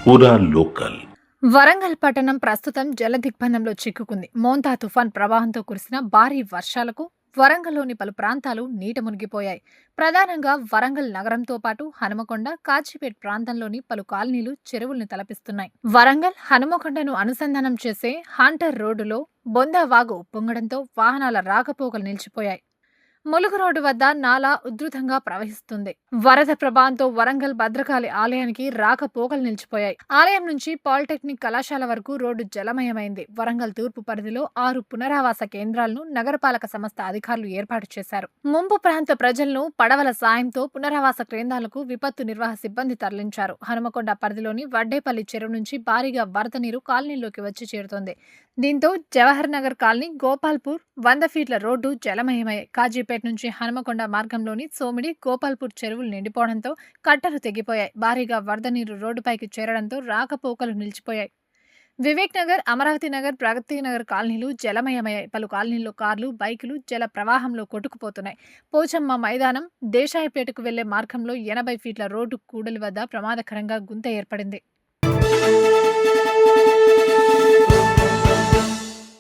పూరా లోకల్. వరంగల్ పట్టణం ప్రస్తుతం జలదిగ్బంధంలో చిక్కుకుంది. మోంతా తుఫాన్ ప్రభావంతో కురిసిన భారీ వర్షాలకు వరంగల్లోని పలు ప్రాంతాలు నీట మునిగిపోయాయి. ప్రధానంగా వరంగల్ నగరంతో పాటు హనుమకొండ, కాచిపేట్ ప్రాంతంలోని పలు కాలనీలు చెరువుల్ని తలపిస్తున్నాయి. వరంగల్ హనుమకొండను అనుసంధానం చేసే హాంటర్ రోడ్డులో బొందా వాగు ఉప్పొంగడంతో వాహనాల రాకపోకలు నిలిచిపోయాయి. ములుగు రోడ్డు వద్ద నాలా ఉధృతంగా ప్రవహిస్తుంది. వరద ప్రభావంతో వరంగల్ భద్రకాళి ఆలయానికి రాకపోకలు నిలిచిపోయాయి. ఆలయం నుంచి పాలిటెక్నిక్ కళాశాల వరకు రోడ్డు జలమయమైంది. వరంగల్ తూర్పు పరిధిలో 6 పునరావాస కేంద్రాలను నగరపాలక సంస్థ అధికారులు ఏర్పాటు చేశారు. ముంపు ప్రాంత ప్రజలను పడవల సాయంతో పునరావాస కేంద్రాలకు విపత్తు నిర్వహణ సిబ్బంది తరలించారు. హనుమకొండ పరిధిలోని వడ్డేపల్లి చెరువు నుంచి భారీగా వరద నీరు కాలనీలోకి వచ్చి చేరుతోంది. దీంతో జవహర్ నగర్ కాలనీ, గోపాల్పూర్ 100 ఫీట్ల రోడ్డు జలమయమయ్యాయి. కాజీపేట నుంచి హనుమకొండ మార్గంలోని సోమిడి, గోపాల్పూర్ చెరువులు నిండిపోవడంతో కట్టలు తెగిపోయాయి. భారీగా వరద నీరు రోడ్డుపైకి చేరడంతో రాకపోకలు నిలిచిపోయాయి. వివేక్ నగర్, అమరావతి నగర్, ప్రగతి నగర్ కాలనీలు జలమయమయ్యాయి. పలు కాలనీల్లో కార్లు, బైకులు జల ప్రవాహంలో కొట్టుకుపోతున్నాయి. పోచమ్మ మైదానం, దేశాయిపేటకు వెళ్లే మార్గంలో 80 ఫీట్ల రోడ్డు కూడలి వద్ద ప్రమాదకరంగా గుంత ఏర్పడింది.